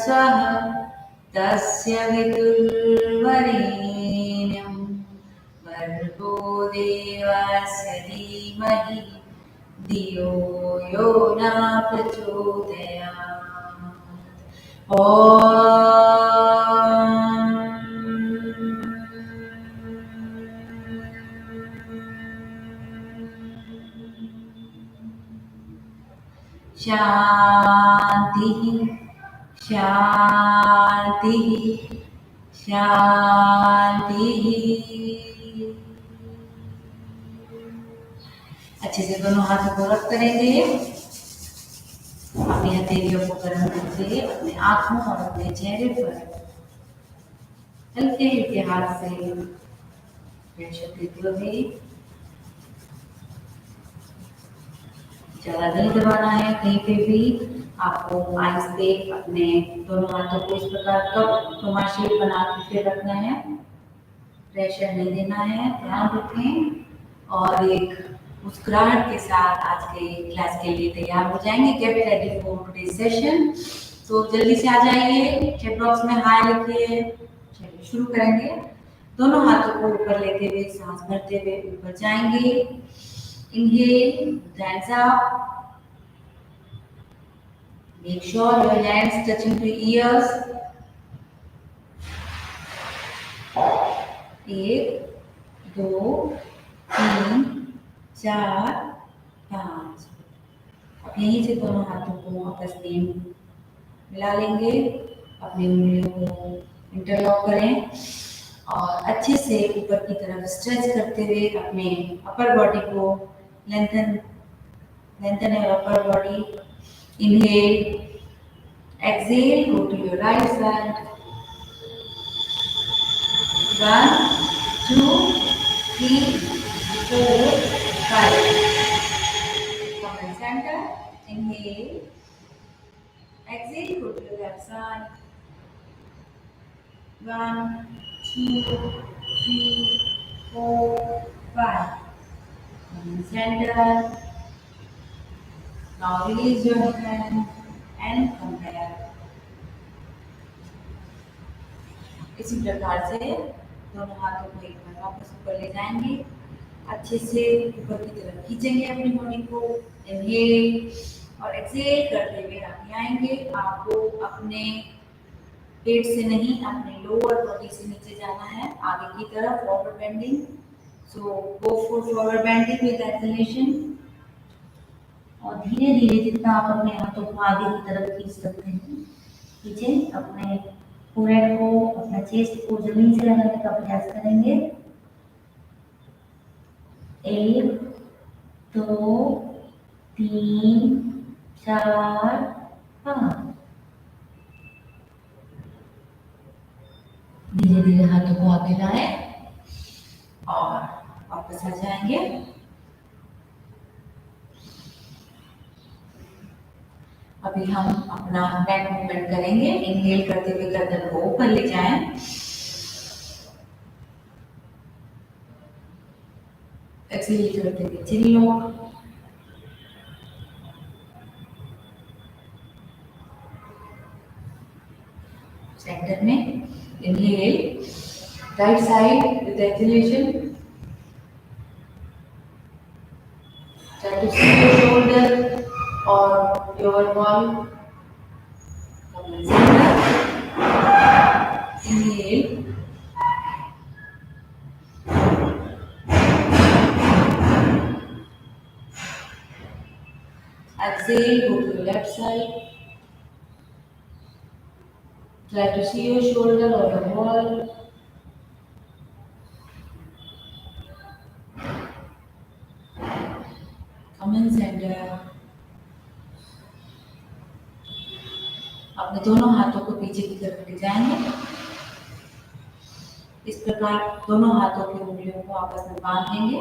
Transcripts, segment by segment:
स्वः तस्य वितुर्वरेण्यं भर्गो देवस्य धीमहि धियो यो न प्रचोदयात्। शांति शांति शांति। अच्छे से दोनों हाथों को रब करेंगे। अपनी हथेलियों को गर्म करके अपने आंखों और अपने चेहरे पर हल्के हल्के हाथ से प्रेशर देते हुए, ज्यादा नहीं दबाना है कहीं पे भी। आपको आइस पे अपने दोनों हाथों को इस प्रकार कप शेप बना के रखना है, प्रेशर नहीं देना है, ध्यान रखें। और एक मुस्कुराहट के साथ आज के क्लास के लिए तैयार हो जाएंगे। Get ready for today's session. तो जल्दी से आ जाइए, चैट बॉक्स में हाय लिखिए। चलिए शुरू करेंगे। दोनों हाथों को ऊपर लेते हुए सांस भरते हुए ऊपर जाएंगे। Inhale, hands up. Make sure your hands touching to ears. 1, 2, 3, 4, 5। अब यहीं से दोनों हाथों को आपस में मिला लेंगे। अपनी उंगलियों को इंटरलॉक करें और अच्छे से ऊपर की तरफ स्ट्रेच करते हुए अपने अपर बॉडी को lengthen your upper body. Inhale, exhale, go to your right side. 1, 2, 3, 4, 5. Come in center. Inhale, exhale, go to your left side. 1, 2, 3, 4, 5. Come in center. Now release your hand and come back. इसी प्रकार से दोनों हाथों को एक बार वापस ऊपर ले जाएंगे। अच्छे से ऊपर की तरफ खींचेंगे अपनी बॉडी को। इनहेल और एक्सहेल करते हुए आगे आएंगे। आपको अपने पेट से नहीं, अपने लोअर बॉडी से नीचे जाना है आगे की तरफ, forward bending. So go for forward bending with exhalation. और धीरे धीरे जितना आप अपने हाथों को आगे की तरफ खींच सकते हैं, खींचे। अपने फोरहेड को, अपना चेस्ट को जमीन से लगाने का प्रयास करेंगे। 1, 2, 3, 4, 5। धीरे धीरे हाथों को आगे लाएं और वापस आ जाएंगे। अभी हम अपना नेक मूवमेंट करेंगे। इनहेल करते हुए गर्दन को ऊपर ले जाएं। एक्सहेल करते हुए चिन लॉक। सेंटर में inhale, right side with exhalation. Try to see your shoulder or your wall. Come in center. Inhale. Exhale, go to the left side. Try to see your shoulder or your wall. Come in center. अपने दोनों हाथों को पीछे की तरफ ले जाएंगे। इस प्रकार दोनों हाथों की उंगलियों को आपस में बांधेंगे।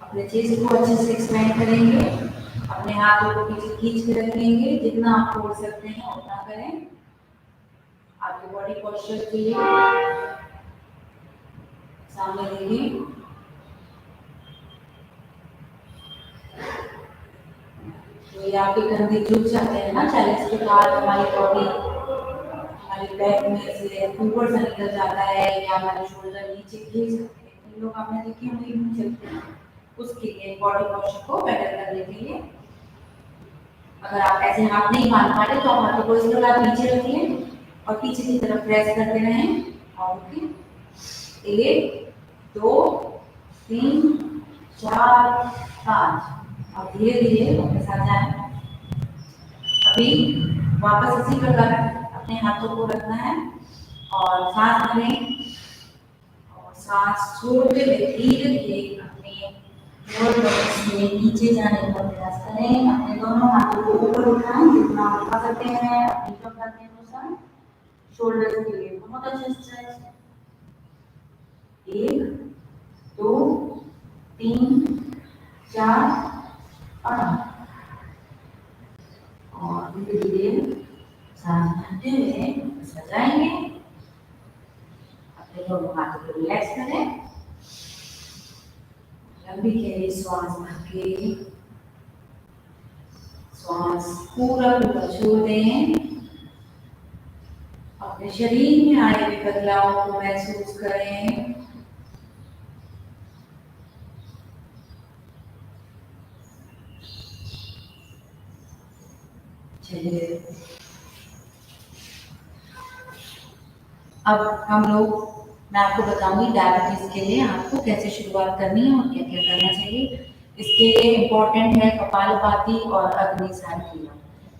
अपने चेस्ट को अच्छे से एक्सपेंड करेंगे। अपने हाथों को पीछे खींच के रखेंगे। जितना आप छोड़ सकते हैं उतना करें। आपके बॉडी पोस्चर के लिए सामने देखिए। ये आपके कंधे झुक जाते हैं ना 40 के बाद, हमारी बॉडी हमारे बैक में से ऊपर से निकल जाता है या हमारे शोल्डर नीचे खींच सकते हैं। कई लोग आपने देखे होंगे यूं चलते हैं, उसके लिए बॉडी पोस्चर को बेटर करने के लिए अगर आप ऐसे हाथ नहीं बांध पा रहे तो आप हाथों को इस तरह नीचे रखिए और पीछे की तरफ प्रेस करते रहें। और उठिए, 1 2 3 4 5। और धीरे धीरे अपने साथ जाए। अभी वापस इसी प्रकार अपने हाथों को रखना है और सांस भरें और सांस छोड़ते हुए धीरे धीरे अपने लोअर बॉडी से नीचे जाने का प्रयास करें। अपने दोनों हाथों को ऊपर उठाएं जितना उठा सकते हैं अपनी क्षमता के अनुसार। शोल्डर के लिए बहुत अच्छे स्ट्रेच। 1 2 3 4 5। और धीरे धीरे सांस भरते हुए सजाएंगे। अपने दोनों हाथों को रिलैक्स करें। लंबी गहरी श्वास भर के श्वास पूरा पूरा छोड़ दें। अपने शरीर में आए हुए बदलाव को महसूस करें। चलिए अब हम लोग, मैं आपको बताऊंगी डायबिटीज के लिए आपको कैसे शुरुआत करनी है और क्या क्या करना चाहिए। इसके लिए इम्पोर्टेंट है कपालभाति और अग्निसार क्रिया।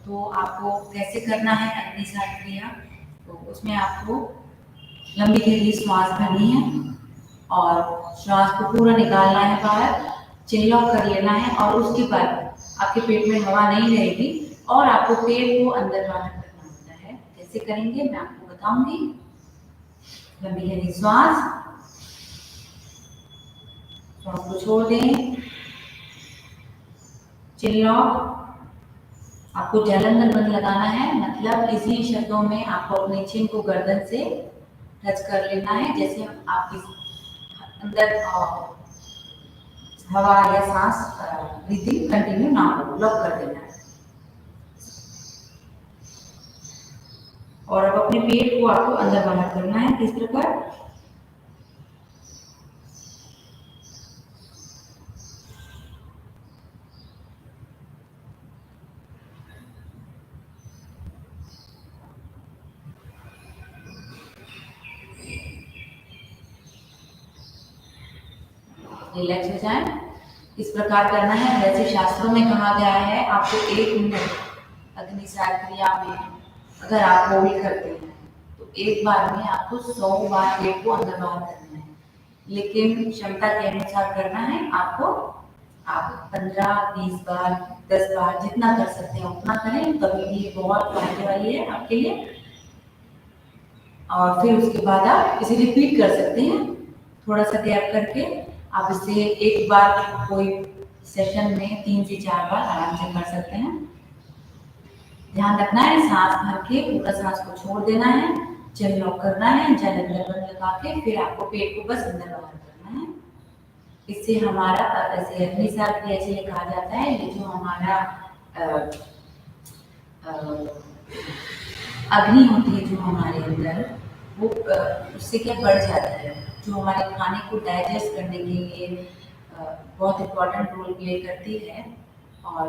तो आपको कैसे करना है अग्निसार क्रिया, तो उसमें आपको लंबी गहरी श्वास भरनी है और श्वास को पूरा निकालना है बाहर, चिन लॉक कर लेना है और उसके बाद आपके पेट में हवा नहीं रहेगी और आपको पेट को अंदर बाहर करना होता है। कैसे करेंगे मैं आपको बताऊंगी। लंबी गहरी श्वास को छोड़ दें, चिन लॉक। आपको जालंधर बंद लगाना है, मतलब इसी शब्दों में आपको अपने चिन को गर्दन से टच कर लेना है, जैसे आपकी अंदर हवा या सांस ब्रीथिंग कंटिन्यू ना हो, लॉक कर देना है। और अब अपने पेट को आपको अंदर बाहर करना है। किस प्रकार, रिलैक्स हो जाए। इस प्रकार करना है जैसे शास्त्रों में कहा गया है। आपको 1 मिनट अग्निसार क्रिया में अगर आप होल्ड करते हैं तो एक बार में आपको 100 बार पेट को अंदर बाहर करना है, लेकिन क्षमता के अनुसार करना है आपको। आप 15-20 बार 10 बार जितना कर सकते हैं उतना करें, कभी भी बहुत फायदे वाली है आपके लिए। और फिर उसके बाद आप इसे रिपीट कर सकते हैं थोड़ा सा गैप करके। आप इसे एक बार कोई सेशन में 3 से 4 बार आराम से कर सकते हैं। ध्यान रखना है सांस भर के पूरा सांस को छोड़ देना है, चिन लॉक करना है, जालंधर बंद लगा के फिर आपको पेट को बस अंदर बाहर करना है। इससे हमारा ऐसे अग्निसार क्रिया इसलिए कहा जाता है, ये जो हमारा अग्नि होती है जो हमारे अंदर, वो उससे क्या बढ़ जाता है, जो हमारे खाने को डाइजेस्ट करने के लिए बहुत इम्पोर्टेंट रोल प्ले करती है। और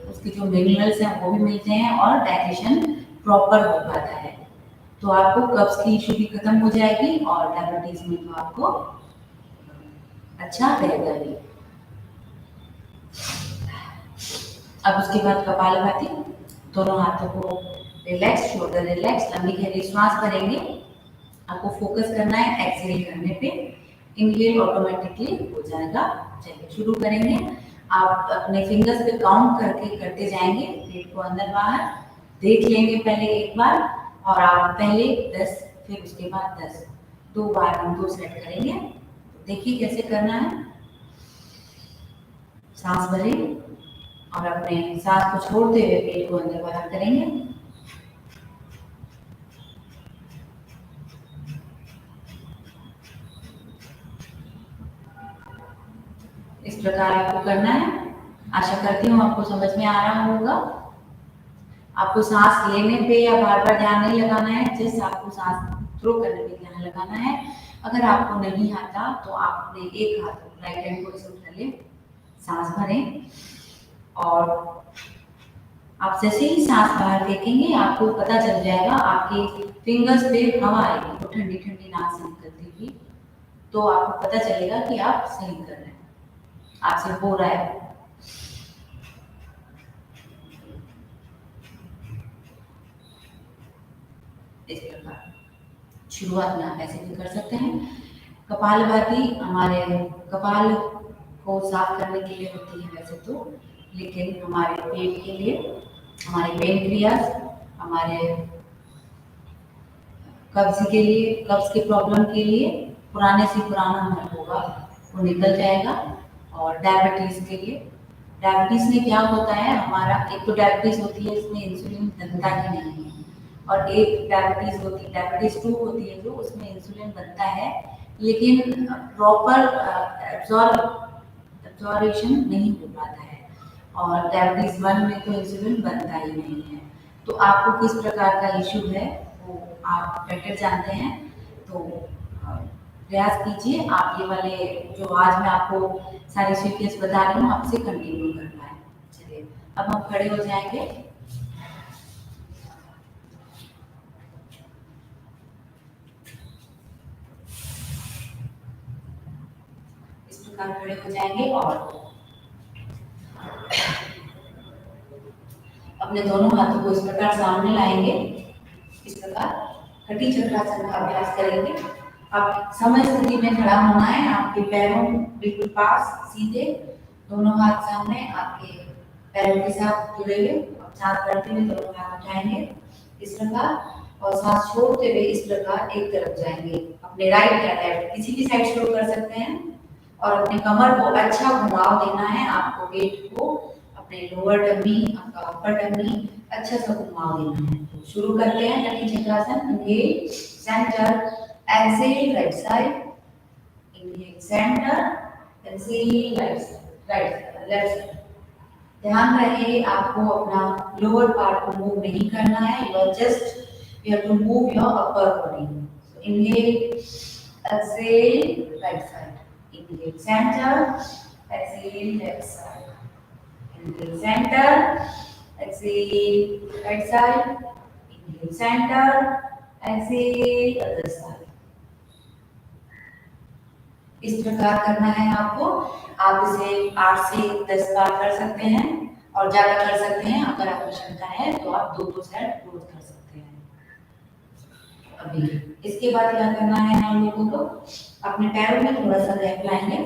उसके जो मिनरल्स हैं वो भी मिलते हैं और डाइजेशन प्रॉपर हो पाता है। तो आपको कब्ज की इशू भी खत्म हो जाएगी और डायबिटीज में तो आपको अच्छा रहेगा ही। अब उसके बाद कपालभाति, दोनों हाथों को रिलैक्स, शोल्डर रिलैक्स, लंबी गहरी श्वास भरेंगे। आपको फोकस करना है एक्सहेल करने पे, इनहेल ऑटोमेटिकली हो जाएगा। चलिए शुरू करेंगे। आप अपने फिंगर्स पे काउंट करके करते जाएंगे, पेट को अंदर बाहर देख लेंगे पहले एक बार, और आप पहले 10 फिर उसके बाद 10, 2 बार हम 2 सेट करेंगे। तो देखिए कैसे करना है। सांस भरें और अपने सांस को छोड़ते हुए पेट को अंदर बाहर करेंगे। इस प्रकार आपको करना है। आशा करती हूँ आपको समझ में आ रहा होगा। आपको सांस लेने पे या बार बार ध्यान नहीं लगाना है, जस्ट आपको सांस थ्रो करने पे ध्यान लगाना है। अगर आपको नहीं आता तो आप अपने एक हाथ राइट हैंड को ऐसे उठा लें, सांस भरें और आप जैसे ही सांस बाहर फेंकेंगे आपको पता चल जाएगा, आपके फिंगर्स पे हवा आएगी तो ठंडी ठंडी नाक से निकलती हुई, तो आपको पता चलेगा कि आप सही कर रहे हैं, आपसे हो रहा है। इस प्रकार शुरुआत में आप ऐसे भी कर सकते हैं। कपालभाति हमारे कपाल को साफ करने के लिए होती है वैसे तो, लेकिन हमारे पेट के लिए, हमारे पेनक्रियास, हमारे कब्ज के लिए, कब्ज के प्रॉब्लम के लिए पुराने से पुराना हल होगा वो निकल जाएगा। और डायबिटीज के लिए, डायबिटीज में क्या होता है, हमारा एक तो डायबिटीज होती है इसमें इंसुलिन बनता ही नहीं है, और एक डायबिटीज होती है, डायबिटीज 2 होती है जो उसमें इंसुलिन बनता है लेकिन प्रॉपर एब्जॉर्प्शन नहीं हो पाता है, और डायबिटीज 1 में तो इंसुलिन बनता ही नहीं है। तो आपको किस प्रकार का इश्यू है वो आप बेटर जानते हैं, तो प्रयास कीजिए आप ये वाले जो आज मैं आपको सारी सीक्वेंस बता रही हूँ आपसे कंटिन्यू कर पाए। चलिए अब हम खड़े हो जाएंगे। इस प्रकार खड़े हो जाएंगे और अपने दोनों हाथों को इस प्रकार सामने लाएंगे, इस प्रकार कटी चक्रासन का अभ्यास करेंगे। अब समय स्थिति में खड़ा होना है, आपके पैरों बिल्कुल पास सीधे, दोनों हाथ सामने आपके पैरों के साथ जुड़े हुए, सांस करते हुए दोनों हाथ उठाएंगे इस प्रकार, और सांस छोड़ते हुए इस प्रकार एक तरफ जाएंगे, अपने राइट या लेफ्ट किसी भी साइड शुरू कर सकते हैं, और अपने कमर को अच्छा घुमाव देना है, आपको पेट को, अपने लोअर टमी, आपका अपर टमी अच्छा सा घुमाव देना है। शुरू करते हैं Kati Chakrasana. Inhale centre, exhale right side, inhale centre, exhale right side, right left side. ध्यान रहे आपको अपना लोअर पार्ट को मूव नहीं करना है, you are just you have to move your upper body. So inhale exhale right side, inhale center, exhale left side, inhale center, exhale right side, inhale center, exhale other side। इस प्रकार करना है आपको। आप इसे 8 से 10 बार कर सकते हैं और ज्यादा कर सकते हैं, अगर आपको क्षमता है तो आप 2 सेट रोज कर सकते हैं। अभी इसके बाद क्या करना है हम लोगों को, अपने पैरों में थोड़ा सा गैप लाएंगे,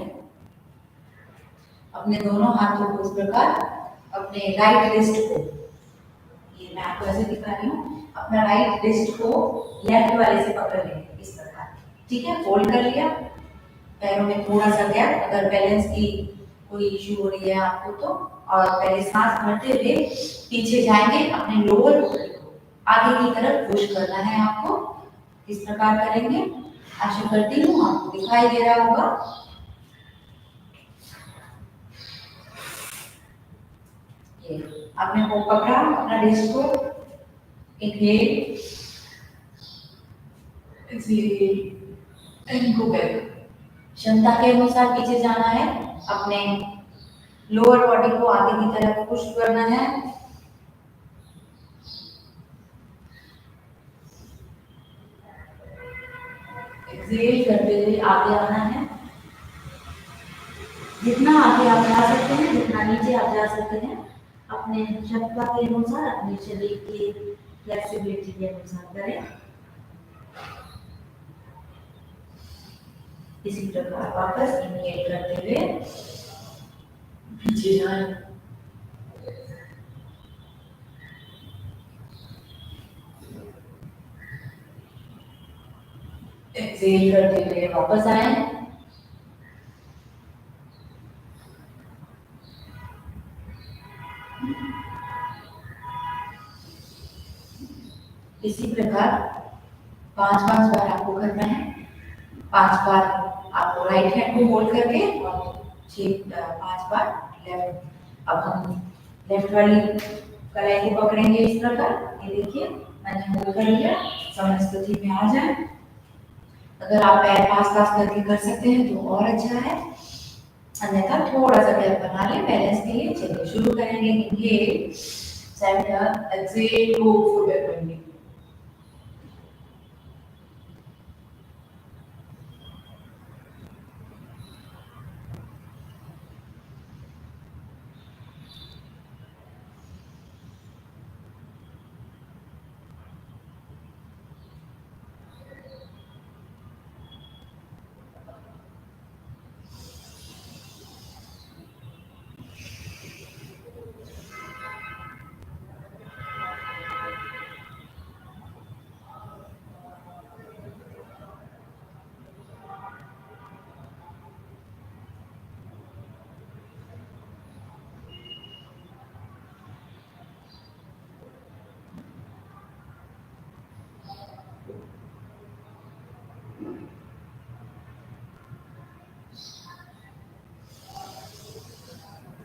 अपने दोनों हाथों को इस प्रकार अपने राइट रिस्ट को, ये मैं आपको ऐसे दिखा रही हूँ, अपना राइट रिस्ट को लेफ्ट वाले से पकड़ लेंगे इस प्रकार, ठीक है, फोल्ड कर लिया, पैरों में थोड़ा सा गैप, अगर बैलेंस की कोई इश्यू हो रही है आपको तो, और पहले सांस भरते हुए पीछे जाएंगे, अपने लोअर बॉडी को आगे की तरफ पुश करना है आपको, इस प्रकार करेंगे। आशा करती हूँ आपको दिखाई दे रहा होगा। ये आपने वो पकड़ा अपना रिस्ट को, inhale exhale and go back. क्षमता के अनुसार पीछे जाना है, अपने लोअर बॉडी को आगे की तरफ पुश करना है, एक्सहेल करते हुए आगे आना है, जितना आगे आप जा सकते हैं, जितना नीचे आप जा सकते हैं, अपने क्षमता के अनुसार, अपने शरीर की फ्लेक्सिबिलिटी के अनुसार करें। इसी प्रकार वापस इनहेल करते हुए पीछे जाएं, एक्सहेल करते हुए वापस आए, इसी प्रकार 5 बार आपको करना है। 5 बार आपको राइट हैंड को होल्ड करके और 5 बार लेफ्ट अब हम लेफ्ट वाली कलाई को पकड़ेंगे इस प्रकार, ये देखिए मैंने होल्ड कर लिया, समझ स्थिति में आ जाए। अगर आप पैर पास पास करके कर सकते हैं तो और अच्छा है, अन्यथा थोड़ा सा गैप बना लें बैलेंस के लिए। चलिए शुरू करेंगे। Inhale, centre, exhale, go full back bending.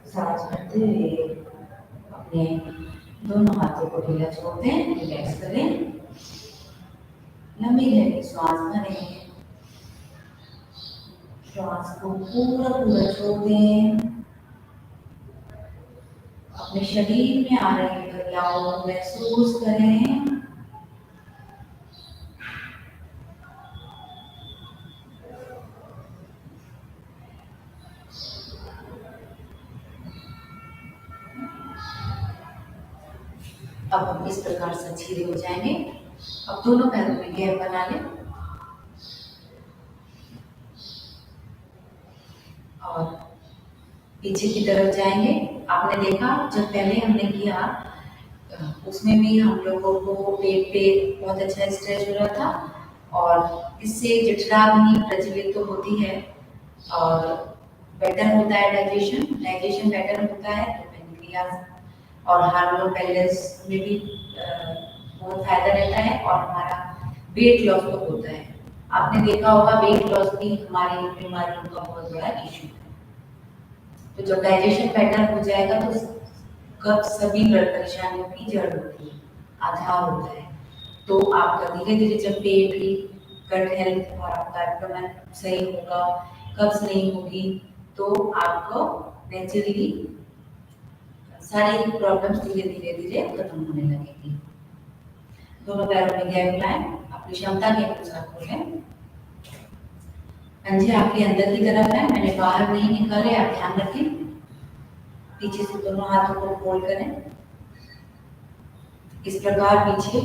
सांस भरते हुए अपने दोनों हाथों को ढीला छोड़ दें, रिलैक्स करें, लंबी गहरी श्वास भरें, श्वास को पूरा पूरा छोड़ दें, अपने शरीर में आ रहे बदलाव को महसूस करें। अब हम इस प्रकार से सीधे हो जाएंगे। अब दोनों पैरों में गैप बना लें और पीछे की तरफ जाएंगे। आपने देखा जब पहले हमने किया उसमें भी हम लोगों को पेट पे बहुत अच्छा स्ट्रेच हो रहा था और इससे जठराग्नि प्रज्वलित तो होती है और बेटर होता है डाइजेशन बेटर होता है, तो पेनक्रियाज और हार्मोन बैलेंस में भी बहुत फायदा रहता है और हमारा वेट लॉस तो होता है। आपने देखा होगा वेट लॉस भी हमारी बीमारियों का बहुत बड़ा इशू है। तो जब डाइजेशन बेटर हो जाएगा तो कब सभी ब्लड परेशानियों की जड़ होती है, आधार होता है। तो आपका धीरे धीरे जब पेट की गट हेल्थ और आपका एब्डोमेन सही होगा, कब्ज नहीं होगी, तो आपको नेचुरली सारी प्रॉब्लम्स धीरे धीरे धीरे खत्म होने लगेगी। दोनों पैरों में गैप लाएं, अपनी क्षमता के अनुसार खोलें। पंजे आपके अंदर की तरफ है, मैंने बाहर नहीं निकाले, आप ध्यान रखें। पीछे से दोनों हाथों को फोल्ड करें इस प्रकार, पीछे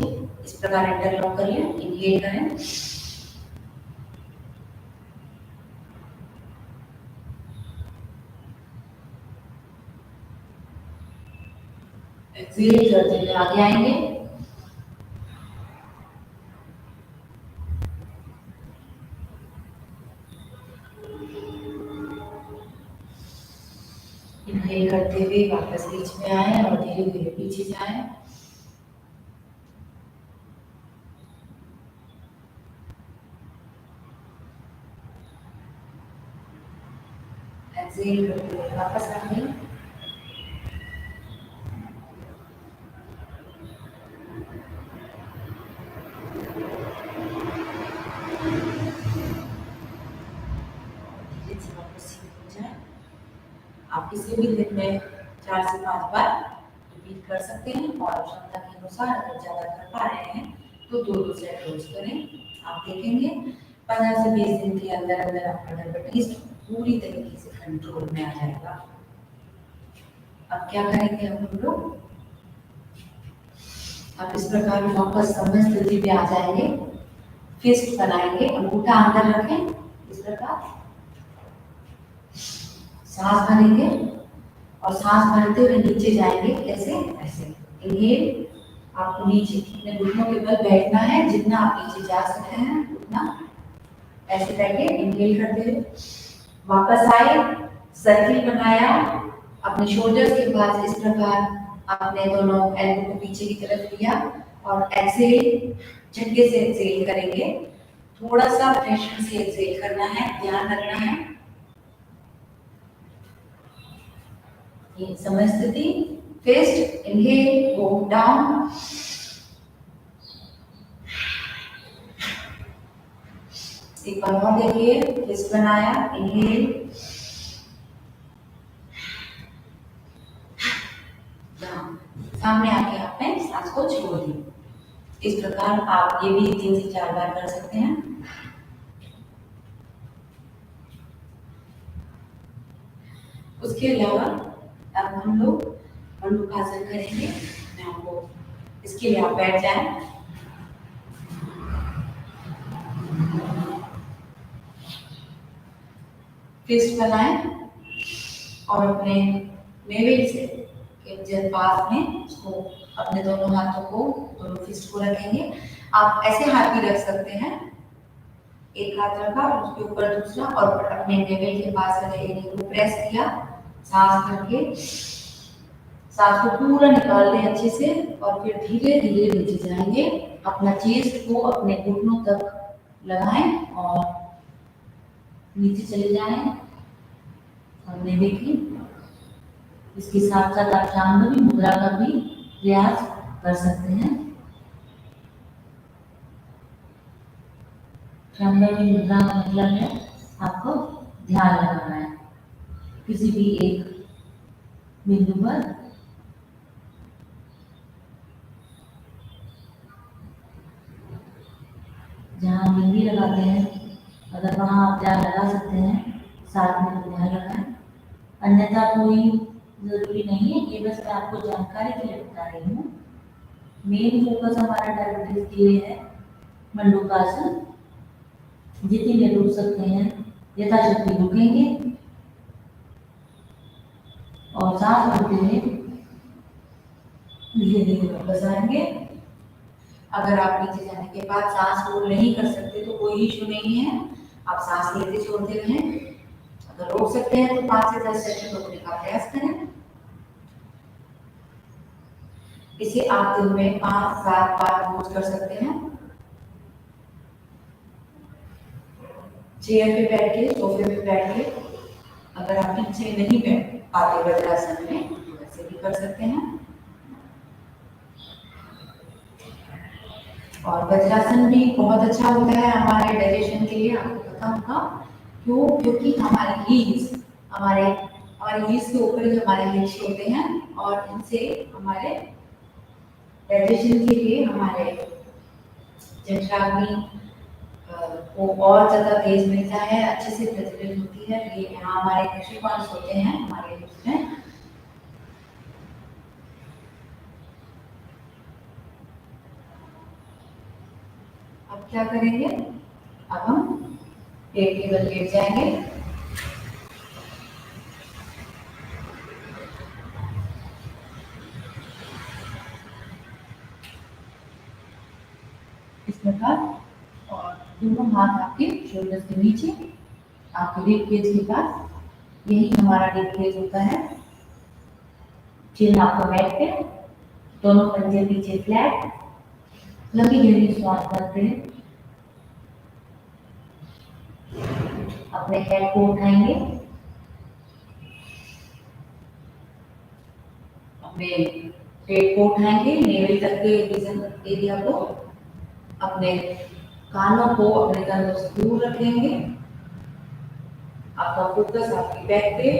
इस प्रकार इंटरलॉक करिए। इनहेल करें, एक्सहेल करते हुए आगे आएंगे। इनहेल करते हुए वापस बीच में आए और धीरे धीरे पीछे जाएं। एक्सहेल करते हुए वापस आएंगे। धीरे से वापस सीधे हो जाए। आप किसी भी दिन में 4 से 5 बार रिपीट कर सकते हैं और क्षमता के अनुसार अगर ज़्यादा कर पा रहे हैं तो 2-2 सेट रोज करें। आप देखेंगे 15 से 20 दिन के अंदर अंदर आपका डायबिटीज पूरी तरीके से कंट्रोल में आ जाएगा। अब क्या करेंगे हम लोग, आप इस प्रकार वापस समय स्थिति पे आ जाएंगे। फिस्ट बनाएंगे, अंगूठा अंदर रखें इस प्रकार, सांस भरेंगे और सांस भरते हुए नीचे जाएंगे। कैसे? ऐसे। इनहेल, आपको नीचे अपने घुटनों के बल बैठना है, जितना आप नीचे जा सकते हैं उतना ऐसे बैठे। इनहेल करते हुए वापस आए, सर्किल बनाया, अपने शोल्डर्स के पास इस प्रकार आपने दोनों एल्बो को पीछे की तरफ लिया और एक्सहेल झटके से एक्सहेल करेंगे। थोड़ा सा प्रेशर से एक्सहेल करना है, ध्यान रखना है। ये समय स्थिति। Fist, inhale, go down. एक बार और देखिए, फिस्ट बनाया, इनहेल, डाउन। सामने आके आपने सांस को छोड़ दी। इस प्रकार आप ये भी 3 से 4 बार कर सकते हैं। उसके अलावा अब हम लोग मंडूकासन करेंगे। मैं आपको इसके लिए आप बैठ जाएं। फिस्ट बनाएं और अपने नेवल से जब पास में इसको अपने दोनों हाथों को, दोनों फिस्ट को रखेंगे। आप ऐसे हाथ भी रख सकते हैं, एक हाथ रखा और उसके ऊपर दूसरा, और अपने नेवल के पास वाले एरिया को प्रेस किया, सांस करके सांस को पूरा निकाल लें अच्छे से, और फिर धीरे धीरे नीचे जाएंगे। अपना चेस्ट को अपने घुटनों तक लगाएं और नीचे चले जाएं। हमने देखी, इसके साथ साथ आप जाह्नवी मुद्रा का भी प्रयास कर सकते हैं। जाह्नवी मुद्रा का मतलब है आपको ध्यान लगाना है किसी भी एक बिंदु पर। जहाँ बिंदी लगाते हैं, अगर वहाँ आप ध्यान लगा सकते हैं, साथ में तो ध्यान लगाएं, अन्यथा कोई जरूरी नहीं है। ये बस मैं आपको जानकारी के लिए बता रही हूँ। मेन फोकस हमारा डायबिटीज के लिए है। मंडूकासन जितनी देर रुक सकते हैं यथाशक्ति रुकेंगे, और सांस भरते हुए धीरे धीरे वापस आएंगे। अगर आप नीचे जाने के बाद सांस रोक नहीं कर सकते तो कोई इशू नहीं है, आप सांस लेते छोड़ते रहें। अगर रोक सकते हैं तो 5 से 10 सेकंड रोकने का प्रयास करें। इसे आप दिन में 5-7 बार रोज कर सकते हैं। चेयर पे बैठ के, सोफे पे बैठ के, अगर आप नीचे नहीं बैठ पाते वज्रासन में तो वैसे भी कर सकते हैं। और वज्रासन भी बहुत अच्छा होता है हमारे डाइजेशन के लिए, आपको पता होगा क्यों? क्योंकि हमारे हील्स के ऊपर जो हमारे हिल्स होते हैं, और इनसे हमारे डाइजेशन के लिए हमारे जठराग्नि को और ज्यादा तेज मिलता है, अच्छे से प्रज्वलित होती है। ये यहाँ हमारे कृषि कॉन्स होते हैं हमारे हिप्स में। अब क्या करेंगे? अब हम पेट के बल लेट जाएंगे। इस प्रकार, और दोनों हाथ आपके शोल्डर्स के नीचे, आपके रिब केज के पास, यही हमारा रिब केज होता है। चिन आपको बैठ पे, दोनों पंजे पीछे फ्लैट, लंबी गहरी श्वास करते हैं। अपने हेड को उठाएंगे, अपने पेट को उठाएंगे, नेवल तक के विजन एरिया को, अपने कानों को अपने कंधों से दूर रखेंगे। आपका फोकस आपकी बैक पे।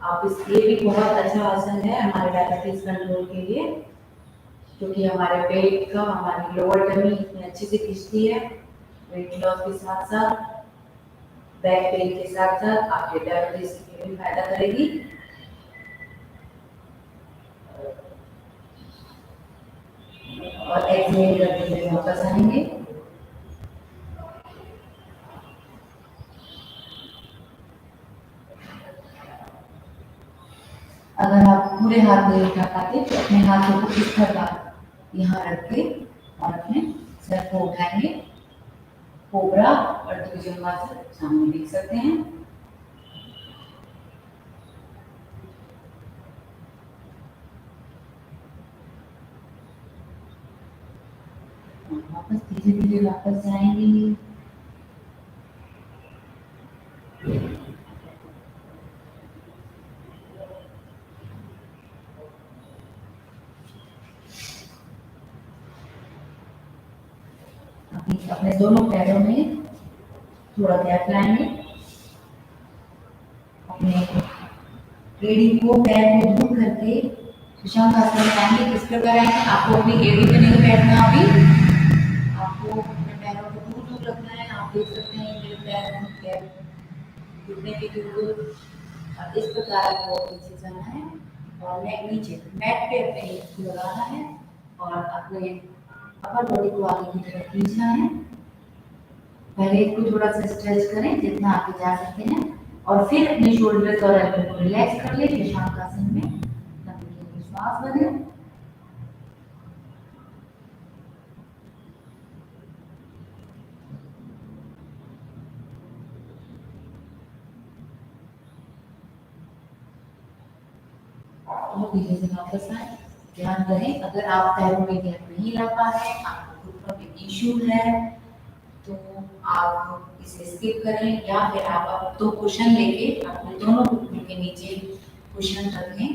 आप इसलिए भी बहुत अच्छा आसन है हमारे डायबिटीज कंट्रोल के लिए, क्योंकि हमारे पेट का, हमारी लोअर टमी इतनी अच्छे से खींचती है। वेट लॉस के साथ साथ, बैक पेन के साथ साथ आपके डायबिटीज के लिए भी फायदा करेगी। और एक्सहेल करते हुए वापस आएंगे। अगर आप पूरे हाथ नहीं उठा पाते तो अपने हाथों को इस तरह यहाँ रख के और अपने सर को उठाएंगे। कोबरा और भुजंगासन सामने देख सकते हैं। वापस धीरे धीरे वापस जाएंगे। अपने दोनों पैरों में थोड़ा गैप लाएंगे, अपने एड़ी को पैर को दूर करके शशांकासन में आएंगे। किस प्रकार आएंगे, आपको अपनी एड़ी पे नहीं बैठना, अभी आपको अपने पैरों को दूर दूर रखना है। आप देख सकते हैं मेरे पैर घुटने के बिल्कुल इस प्रकार आपको पीछे जाना है और नेक नीचे मैट पे अपने हिप्स को लगाना है और अपने अपर बॉडी को आगे की तरफ खींचना है। पहले इसको थोड़ा सा स्ट्रेच करें जितना आगे जा सकते हैं और फिर अपने शोल्डर्स और एल्बो को रिलैक्स कर ले शशांकासन में। लंबी श्वास बने। और धीरे से वापस आए। ध्यान करें अगर आप पैरों में गैप नहीं ला पा रहे हैं, आपको घुटनों में इश्यू है, तो आप इसे स्किप करें या फिर आप दो कुशन लेके अपने दोनों घुटनों के नीचे कुशन रखें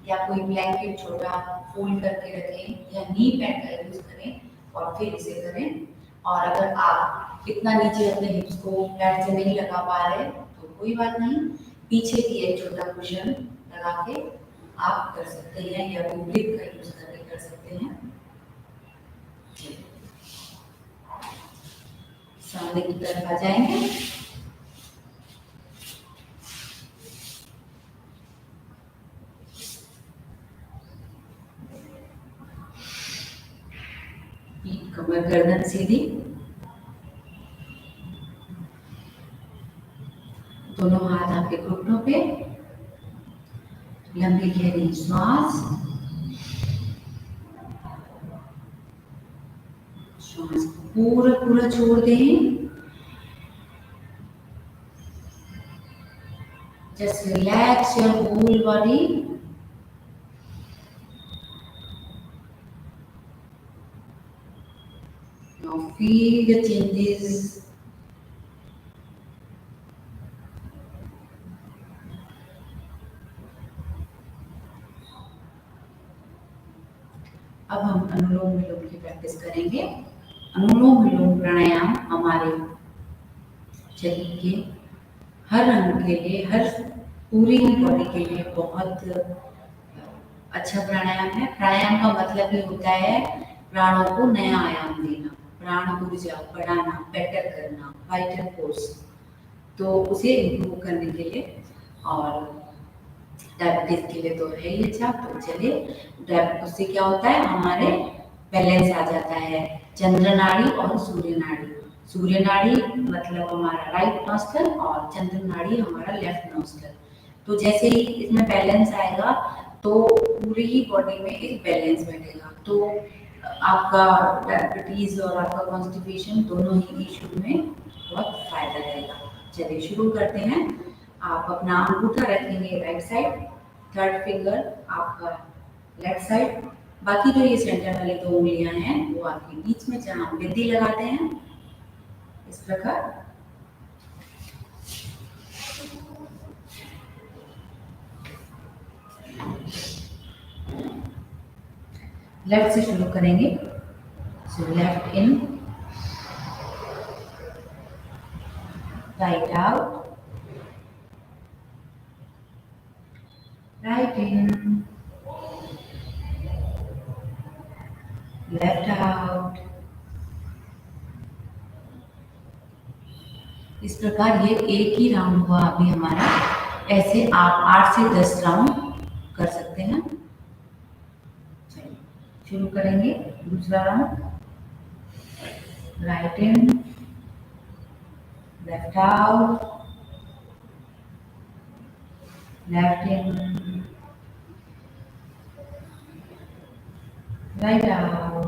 या कोई ब्लैंकेट छोटा फोल्ड करके रखें या नी पैड का यूज करें और फिर इसे करें। और अगर आप इतना नीचे अपने हिप्स को पैड से नहीं लगा पा रहे तो कोई बात नहीं, पीछे भी एक छोटा कुशन लगा के आप कर सकते हैं या कोई ग्रिप का यूज करके कर सकते हैं। सामने की तरफ आ जाएंगे। पीठ कमर गर्दन सीधी, दोनों हाथ आपके घुटनों पे। लंबी गहरी श्वास, श्वास पूरा पूरा छोड़ दें। Just relax your whole body. Now feel the changes. अब हम अनुलोम विलोम की प्रैक्टिस करेंगे। अनुलोम विलोम प्राणायाम हमारे शरीर के हर अंग के लिए, हर पूरी बॉडी के लिए बहुत अच्छा प्राणायाम है। प्राणायाम का मतलब ही होता है प्राणों को नया आयाम देना, प्राण ऊर्जा बढ़ाना, बेटर करना, वाइटल फोर्स, तो उसे इम्प्रूव करने के लिए। और डायबिटीज के लिए तो है ही अच्छा। तो चलिए, उससे क्या होता है, हमारे बैलेंस आ जाता है चंद्र नाड़ी और सूर्य नाड़ी। सूर्य नाड़ी मतलब हमारा राइट नॉस्ट्रल और चंद्र नाड़ी हमारा लेफ्ट नॉस्ट्रल। तो जैसे ही इसमें बैलेंस आएगा तो पूरी ही बॉडी में एक बैलेंस बैठेगा, तो आपका डायबिटीज और आपका कॉन्स्टिपेशन दोनों ही इशू में बहुत फायदा रहेगा। चलिए शुरू करते हैं। आप अपना अंगूठा रखेंगे राइट साइड, थर्ड फिंगर आपका लेफ्ट साइड, बाकी जो ये सेंटर वाली दो उंगलियां हैं वो आपके बीच में जहां हम बिंदी लगाते हैं, इस प्रकार। लेफ्ट से शुरू करेंगे। So left in, right out, right in, left out। इस प्रकार ये एक ही राउंड हुआ अभी हमारा। ऐसे आप 8 से 10 राउंड कर सकते हैं। चलिए शुरू करेंगे दूसरा round. Right in, left out, left in, right out,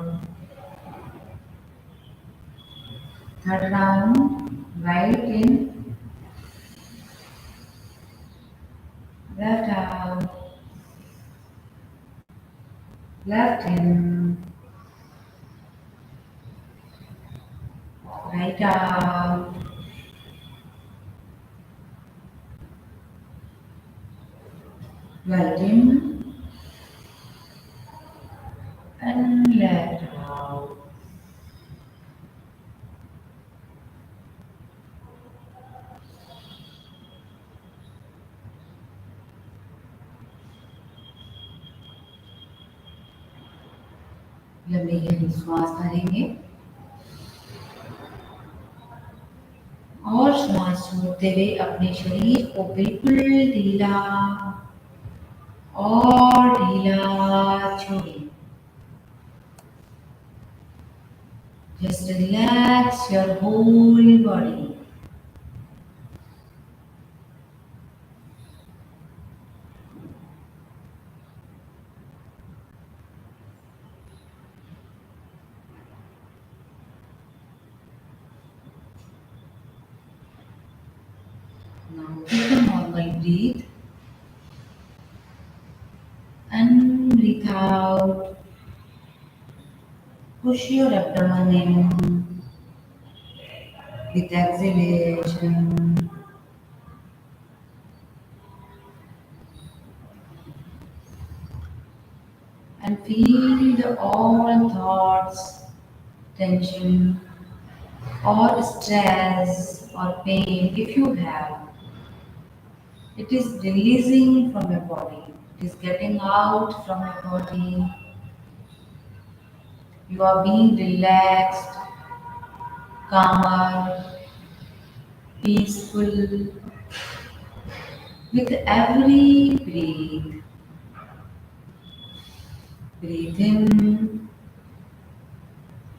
third round, right in, left out, left in, right out, right in, and left out। लंबी गहरी श्वास भरेंगे और श्वास छोड़ते हुए अपने शरीर को बिल्कुल ढीला और ढीला छोड़िए। Just relax your whole body. Now take a normal breathe and breathe out. Push your abdomen in with exhalation. And feel the all thoughts, tension, or stress or pain if you have. It is releasing from your body. It is getting out from your body. You are being relaxed, calmer, peaceful with every breath. Breathe in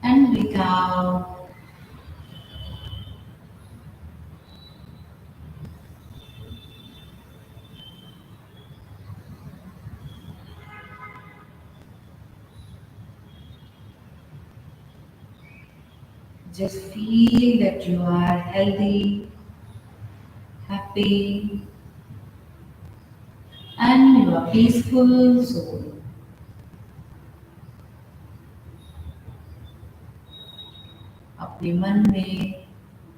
and breathe out. Just feel that you are healthy, happy, and you are peaceful soul. अपने मन में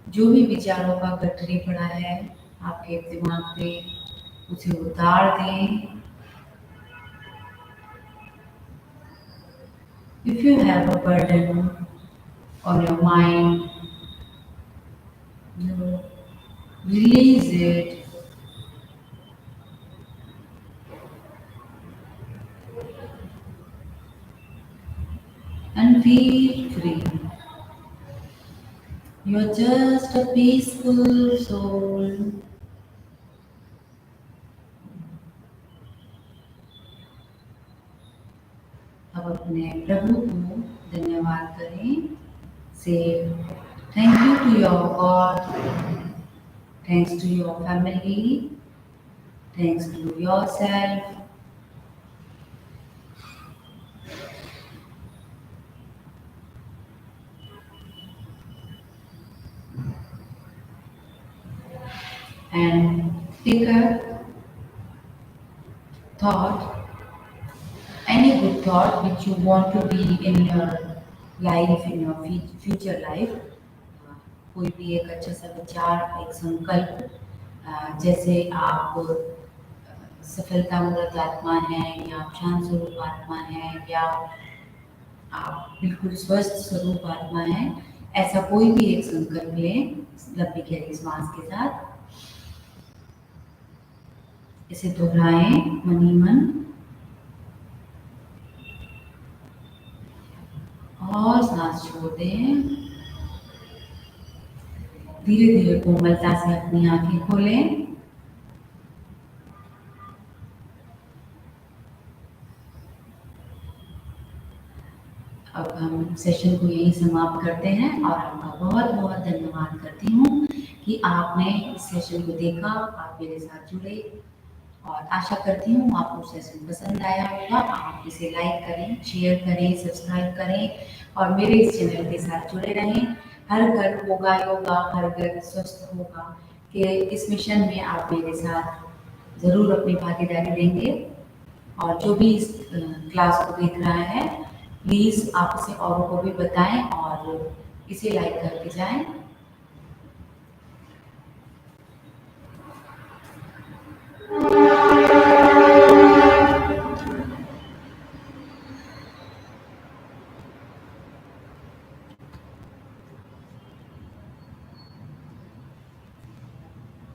जो भी विचारों का गठरी पड़ा है आपके दिमाग में उसे उतार दें। If you have a burden on your mind, you release it and feel free. You are just a peaceful soul. अब अपने प्रभु को धन्यवाद करें। Say thank you to your God, thanks to your family, thanks to yourself. And pick a thought, any good thought which you want to be in your life, in your future life. कोई भी एक अच्छा सा विचार, एक संकल्प, जैसे आप सफलता मूर्त आत्मा हैं, या आप शांत स्वरूप आत्मा हैं, या आप बिल्कुल स्वस्थ स्वरूप आत्मा हैं, ऐसा कोई भी एक संकल्प लें लंबी गहरी श्वास के साथ। इसे दोहराएं मन ही मन और सांस छोड़ दें। धीरे धीरे कोमलता से अपनी आंखें खोलें। अब हम सेशन को यहीं समाप्त करते हैं और आपका बहुत बहुत धन्यवाद करती हूँ कि आपने इस सेशन को देखा, आप मेरे साथ जुड़े, और आशा करती हूँ आपको सेशन पसंद आया होगा। आप इसे लाइक करें, शेयर करें, सब्सक्राइब करें और मेरे इस चैनल के साथ जुड़े रहें। हर घर होगा योगा, हर घर स्वस्थ होगा कि इस मिशन में आप मेरे साथ ज़रूर अपनी भागीदारी देंगे। और जो भी इस क्लास को देख रहा है, प्लीज़ आप इसे औरों को भी बताएं और इसे लाइक करके जाएं।